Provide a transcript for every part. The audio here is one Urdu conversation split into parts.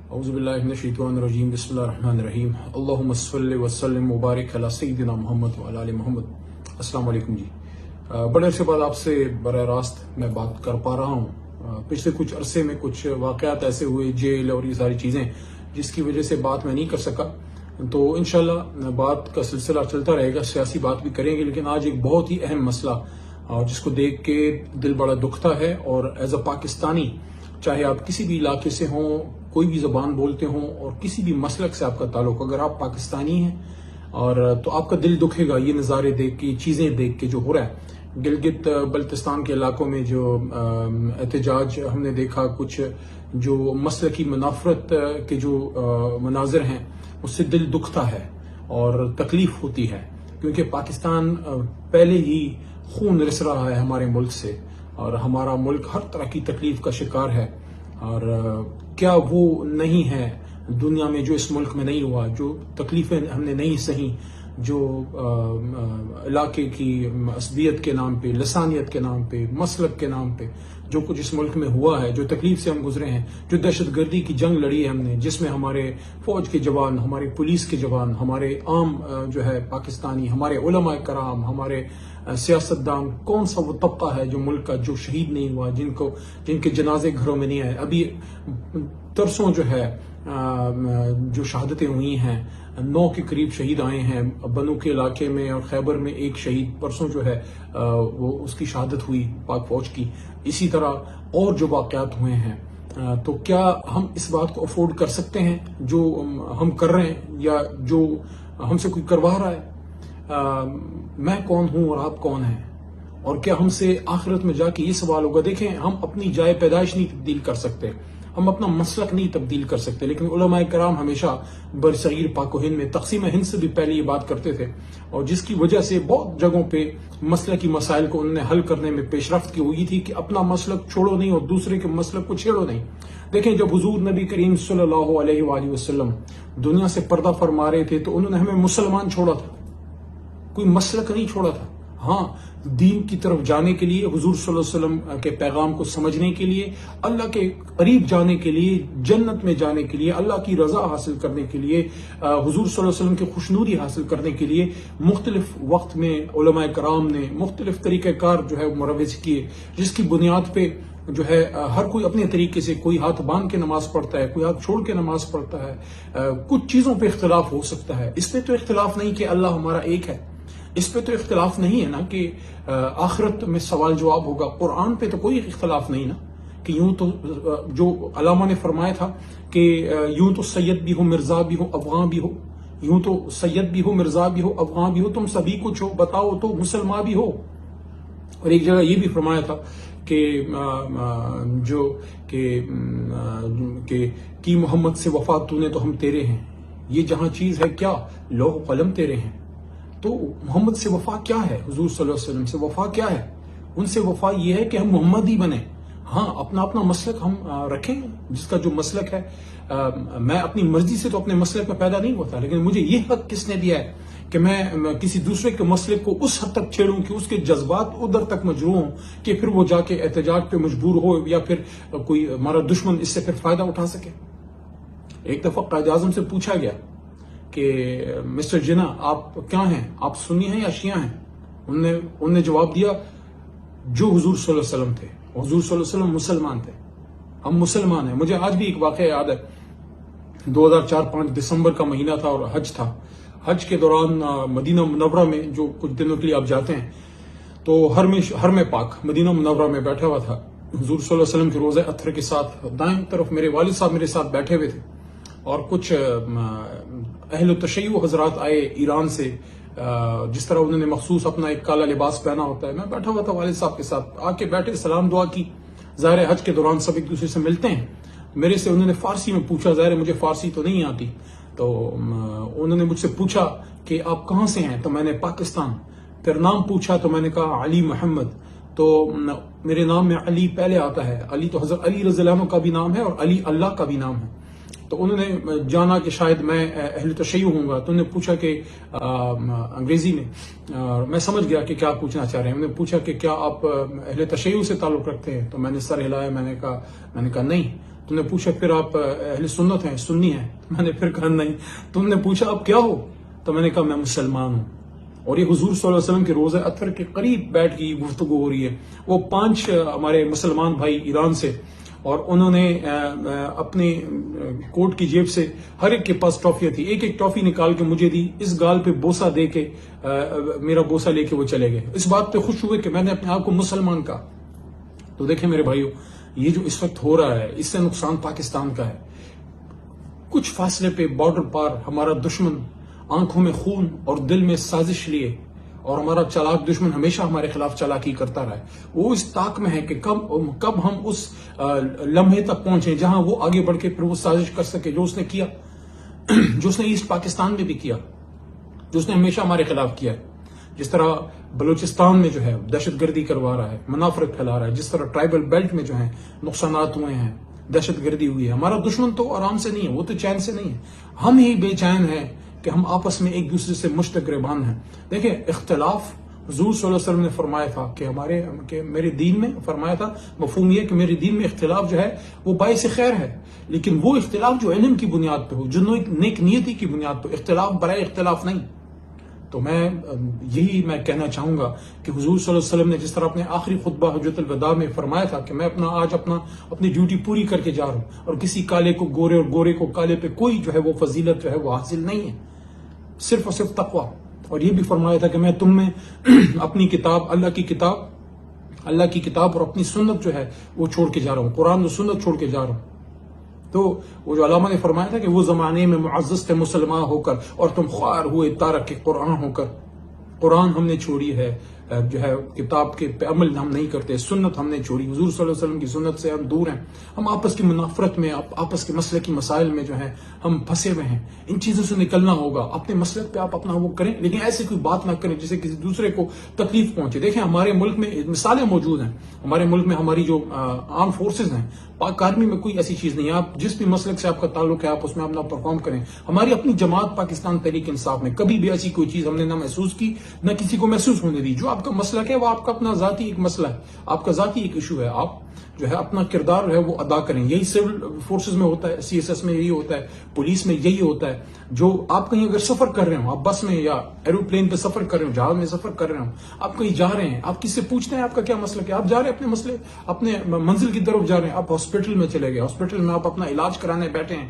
اعوذ باللہ من الشیطان الرجیم بسم اللہ الرحمن الرحیم اللہم صلی وسلم مبارک علی سیدنا محمد وعلی آل محمد۔ السلام علیکم جی۔ بڑے عرصے بعد آپ سے براہ راست میں بات کر پا رہا ہوں۔ پچھلے کچھ عرصے میں کچھ واقعات ایسے ہوئے، جیل اور یہ ساری چیزیں، جس کی وجہ سے بات میں نہیں کر سکا، تو انشاءاللہ بات کا سلسلہ چلتا رہے گا، سیاسی بات بھی کریں گے، لیکن آج ایک بہت ہی اہم مسئلہ جس کو دیکھ کے دل بڑا دکھتا ہے، اور ایز اے پاکستانی، چاہے آپ کسی بھی علاقے سے ہوں، کوئی بھی زبان بولتے ہوں، اور کسی بھی مسلک سے آپ کا تعلق، اگر آپ پاکستانی ہیں اور تو آپ کا دل دکھے گا یہ نظارے دیکھ کے، چیزیں دیکھ کے جو ہو رہا ہے۔ گلگت بلتستان کے علاقوں میں جو احتجاج ہم نے دیکھا، کچھ جو مسلکی منافرت کے جو مناظر ہیں، اس سے دل دکھتا ہے اور تکلیف ہوتی ہے، کیونکہ پاکستان پہلے ہی خون رس رہا ہے ہمارے ملک سے، اور ہمارا ملک ہر طرح کی تکلیف کا شکار ہے۔ اور کیا وہ نہیں ہے دنیا میں جو اس ملک میں نہیں ہوا، جو تکلیفیں ہم نے نہیں سہیں، جو علاقے کی عصبیت کے نام پہ، لسانیت کے نام پہ، مسلک کے نام پہ جو کچھ اس ملک میں ہوا ہے، جو تکلیف سے ہم گزرے ہیں، جو دہشت گردی کی جنگ لڑی ہے ہم نے، جس میں ہمارے فوج کے جوان، ہمارے پولیس کے جوان، ہمارے عام جو ہے پاکستانی، ہمارے علماء کرام، ہمارے سیاستدان، کون سا وہ طبقہ ہے جو ملک کا جو شہید نہیں ہوا، جن کے جنازے گھروں میں نہیں آئے۔ ابھی ترسوں جو ہے جو شہادتیں ہوئی ہیں، 9 کے قریب شہید آئے ہیں بنو کے علاقے میں، اور خیبر میں ایک شہید پرسوں جو ہے وہ اس کی شہادت ہوئی پاک فوج کی۔ اسی طرح اور جو واقعات ہوئے ہیں، تو کیا ہم اس بات کو افورڈ کر سکتے ہیں جو ہم کر رہے ہیں، یا جو ہم سے کوئی کروا رہا ہے؟ میں کون ہوں اور آپ کون ہیں؟ اور کیا ہم سے آخرت میں جا کے یہ سوال ہوگا؟ دیکھیں، ہم اپنی جائے پیدائش نہیں تبدیل کر سکتے، ہم اپنا مسلک نہیں تبدیل کر سکتے، لیکن علماء کرام ہمیشہ برصغیر پاک و ہند میں تقسیم ہند سے بھی پہلے یہ بات کرتے تھے، اور جس کی وجہ سے بہت جگہوں پہ مسلکی مسائل کو انہوں نے حل کرنے میں پیش رفت کی ہوئی تھی کہ اپنا مسلک چھوڑو نہیں اور دوسرے کے مسلک کو چھیڑو نہیں۔ دیکھیں، جب حضور نبی کریم صلی اللہ علیہ وآلہ وسلم دنیا سے پردہ فرما رہے تھے، تو انہوں نے ہمیں مسلمان چھوڑا تھا، کوئی مسلک نہیں چھوڑا تھا۔ ہاں، دین کی طرف جانے کے لیے، حضور صلی اللہ علیہ وسلم کے پیغام کو سمجھنے کے لیے، اللہ کے قریب جانے کے لیے، جنت میں جانے کے لیے، اللہ کی رضا حاصل کرنے کے لیے، حضور صلی اللہ علیہ وسلم کی خوشنودی حاصل کرنے کے لیے مختلف وقت میں علماء کرام نے مختلف طریقہ کار جو ہے مروج کیے، جس کی بنیاد پہ جو ہے ہر کوئی اپنے طریقے سے، کوئی ہاتھ باندھ کے نماز پڑھتا ہے، کوئی ہاتھ چھوڑ کے نماز پڑھتا ہے، کچھ چیزوں پہ اختلاف ہو سکتا ہے۔ اس پہ تو اختلاف نہیں کہ اللہ ہمارا ایک ہے، اس پہ تو اختلاف نہیں ہے نا کہ آخرت میں سوال جواب ہوگا۔ قرآن پہ تو کوئی اختلاف نہیں نا کہ یوں تو جو علامہ نے فرمایا تھا کہ یوں تو سید بھی ہو، مرزا بھی ہو، افغان بھی ہو، یوں تو سید بھی ہو، مرزا بھی ہو، افغان بھی ہو، تم سبھی کچھ ہو، بتاؤ تو مسلمان بھی ہو۔ اور ایک جگہ یہ بھی فرمایا تھا کہ کی محمد سے وفا تو نے تو ہم تیرے ہیں، یہ جہاں چیز ہے کیا، لوح و قلم تیرے ہیں۔ تو محمد سے وفا کیا ہے؟ حضور صلی اللہ علیہ وسلم سے وفا کیا ہے؟ ان سے وفا یہ ہے کہ ہم محمد ہی بنیں۔ ہاں، اپنا مسلک ہم رکھیں، جس کا جو مسلک ہے، میں اپنی مرضی سے تو اپنے مسلک میں پیدا نہیں ہوتا، لیکن مجھے یہ حق کس نے دیا ہے کہ میں کسی دوسرے کے مسلک کو اس حد تک چھیڑوں کہ اس کے جذبات ادھر تک مجروح ہوں کہ پھر وہ جا کے احتجاج پہ مجبور ہو، یا پھر کوئی ہمارا دشمن اس سے پھر فائدہ اٹھا سکے۔ ایک دفعہ قائد اعظم سے پوچھا گیا کہ مسٹر جناح، آپ کیا ہیں؟ آپ سنی ہیں یا شیعہ ہیں؟ انہوں نے جواب دیا، جو حضور صلی اللہ علیہ وسلم تھے، حضور صلی اللہ علیہ وسلم مسلمان تھے، ہم مسلمان ہیں۔ مجھے آج بھی ایک واقعہ یاد ہے، 2004-5 دسمبر کا مہینہ تھا اور حج تھا۔ حج کے دوران مدینہ منورہ میں جو کچھ دنوں کے لیے آپ جاتے ہیں، تو حرم پاک مدینہ منورہ میں بیٹھا ہوا تھا حضور صلی اللہ علیہ وسلم کے روضہ اطہر کے ساتھ۔ دائیں طرف میرے والد صاحب میرے ساتھ بیٹھے ہوئے تھے، اور کچھ اہل تشیع حضرات آئے ایران سے، جس طرح انہوں نے مخصوص اپنا ایک کالا لباس پہنا ہوتا ہے۔ میں بیٹھا ہوا تھا والد صاحب کے ساتھ، آ کے بیٹھے، سلام دعا کی۔ ظاہر حج کے دوران سب ایک دوسرے سے ملتے ہیں۔ میرے سے انہوں نے فارسی میں پوچھا، ظاہر مجھے فارسی تو نہیں آتی، تو انہوں نے مجھ سے پوچھا کہ آپ کہاں سے ہیں؟ تو میں نے پاکستان۔ پھر نام پوچھا تو میں نے کہا علی محمد، تو میرے نام میں علی پہلے آتا ہے۔ علی تو حضرت علی رضی اللہ عنہ کا بھی نام ہے، اور علی اللہ کا بھی نام ہے۔ تو انہوں نے جانا کہ شاید میں اہل تشیع ہوں گا، تو انہوں نے پوچھا کہ انگریزی میں، میں سمجھ گیا کہ کیا پوچھنا چاہ رہے ہیں۔ انہوں نے پوچھا کہ کیا آپ اہل تشیع سے تعلق رکھتے ہیں؟ تو میں نے سر ہلایا، میں نے کہا نہیں۔ تم نے پوچھا پھر آپ اہل سنت ہیں، سنی ہیں؟ میں نے پھر کہا نہیں. تم نے پوچھا اب کیا ہو؟ تو میں نے کہا میں مسلمان ہوں. اور یہ حضور صلی اللہ علیہ وسلم کے روزہ اطہر کے قریب بیٹھ کے گفتگو ہو رہی ہے. وہ 5 ہمارے مسلمان بھائی ایران سے، اور انہوں نے اپنے کوٹ کی جیب سے ہر ایک کے پاس ٹافیاں تھی، ایک ایک ٹافی نکال کے مجھے دی، اس گال پہ بوسہ دے کے میرا بوسہ لے کے وہ چلے گئے. اس بات پہ خوش ہوئے کہ میں نے اپنے آپ کو مسلمان کہا. تو دیکھیں میرے بھائیو، یہ جو اس وقت ہو رہا ہے اس سے نقصان پاکستان کا ہے. کچھ فاصلے پہ بارڈر پار ہمارا دشمن آنکھوں میں خون اور دل میں سازش لیے، اور ہمارا چالاک دشمن ہمیشہ ہمارے خلاف چالاکی کرتا رہا ہے. وہ اس طاق میں ہے کہ کب ہم اس لمحے تک پہنچیں جہاں وہ آگے بڑھ کے پھر وہ سازش کر سکے جو اس نے کیا، جو اس نے ایسٹ پاکستان میں بھی کیا، جو اس نے ہمیشہ ہمارے خلاف کیا ہے. جس طرح بلوچستان میں جو ہے دہشت گردی کروا رہا ہے، منافرت پھیلا رہا ہے، جس طرح ٹرائبل بیلٹ میں جو ہے نقصانات ہوئے ہیں، دہشت گردی ہوئی ہے. ہمارا دشمن تو آرام سے نہیں ہے، وہ تو چین سے نہیں ہے، ہم ہی بے چین ہیں کہ ہم آپس میں ایک دوسرے سے مشتگربان ہیں. دیکھیں اختلاف، حضور صلی اللہ علیہ وسلم نے فرمایا تھا کہ میرے دین میں فرمایا تھا، مفہوم یہ کہ میرے دین میں اختلاف جو ہے وہ باعث خیر ہے، لیکن وہ اختلاف جو علم کی بنیاد پہ ہو، جو نیک نیتی کی بنیاد پہ، اختلاف برائے اختلاف نہیں. تو یہی میں کہنا چاہوں گا کہ حضور صلی اللہ علیہ وسلم نے جس طرح اپنے آخری خطبہ حجۃ الوداع میں فرمایا تھا کہ میں آج اپنی ڈیوٹی پوری کر کے جا رہا ہوں، اور کسی کالے کو گورے اور گورے کو کالے پہ کوئی جو ہے وہ فضیلت جو ہے وہ حاصل نہیں ہے، صرف اور صرف تقویٰ. اور یہ بھی فرمایا تھا کہ میں تم میں اپنی کتاب، اللہ کی کتاب اور اپنی سنت جو ہے وہ چھوڑ کے جا رہا ہوں، قرآن و سنت چھوڑ کے جا رہا ہوں. تو وہ جو علامہ نے فرمایا تھا کہ وہ زمانے میں معزز تھے مسلمان ہو کر، اور تم خوار ہوئے تارک کے قرآن ہو کر. قرآن ہم نے چھوڑی ہے، جو ہے کتاب کے پہ عمل ہم نہیں کرتے، سنت ہم نے چھوڑی، حضور صلی اللہ علیہ وسلم کی سنت سے ہم دور ہیں. ہم آپس کی منافرت میں، آپس کے مسئلے کی مسائل میں جو ہے ہم پھنسے ہوئے ہیں. ان چیزوں سے نکلنا ہوگا. اپنے مسلک پہ آپ اپنا وہ کریں، لیکن ایسی کوئی بات نہ کریں جس سے کسی دوسرے کو تکلیف پہنچے. دیکھیں ہمارے ملک میں مثالیں موجود ہیں، ہمارے ملک میں ہماری جو آرم فورسز ہیں، پاک آرمی میں کوئی ایسی چیز نہیں ہے. آپ جس بھی مسلک سے آپ کا تعلق ہے آپ اس میں اپنا پرفارم کریں. ہماری اپنی جماعت پاکستان تحریک انصاف میں کبھی بھی ایسی کوئی چیز ہم نے نہ محسوس کی نہ کسی کو محسوس ہونے دی. جو آپ کا مسلک ہے وہ آپ کا اپنا ذاتی ایک مسئلہ ہے، آپ کا ذاتی ایک ایشو ہے. آپ جو ہے اپنا کردار ہے وہ ادا کریں. یہی سول فورسز میں ہوتا ہے، CSS میں یہی ہوتا ہے، پولیس میں یہی ہوتا ہے. جو آپ کہیں اگر سفر کر رہے ہوں، آپ بس میں یا ایروپلین پہ سفر کر رہے ہوں، جہاز میں سفر کر رہے ہوں، آپ کہیں جا رہے ہیں، آپ کس سے پوچھتے ہیں آپ کا کیا مسئلہ ہے؟ آپ جا رہے ہیں اپنے مسئلے، اپنے منزل کی طرف جا رہے ہیں. آپ ہاسپٹل میں چلے گئے، ہاسپٹل میں آپ اپنا علاج کرانے بیٹھے ہیں،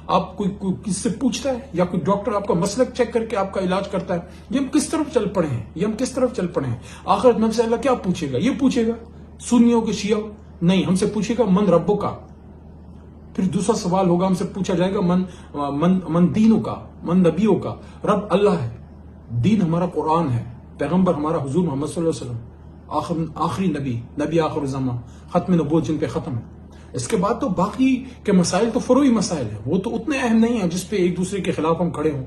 آپ کوئی کس سے پوچھتا ہے یا کوئی ڈاکٹر آپ کا مسلک چیک کر کے آپ کا علاج کرتا ہے؟ یہ ہم کس طرف چل پڑے ہیں؟ آخرت میں سے اللہ کیا پوچھے گا؟ یہ پوچھے گا سنیوں کے شیعہ نہیں، ہم سے پوچھے گا من ربوں کا. پھر دوسرا سوال ہوگا، ہم سے پوچھا جائے گا من دینوں کا، من نبیوں کا. رب اللہ ہے، دین ہمارا قرآن ہے، پیغمبر ہمارا حضور محمد صلی اللہ علیہ وسلم، آخری نبی آخر الزمان، ختم نبوت جن پہ ختم ہے. اس کے بعد تو باقی کے مسائل تو فروعی مسائل ہیں، وہ تو اتنے اہم نہیں ہیں جس پہ ایک دوسرے کے خلاف ہم کھڑے ہوں.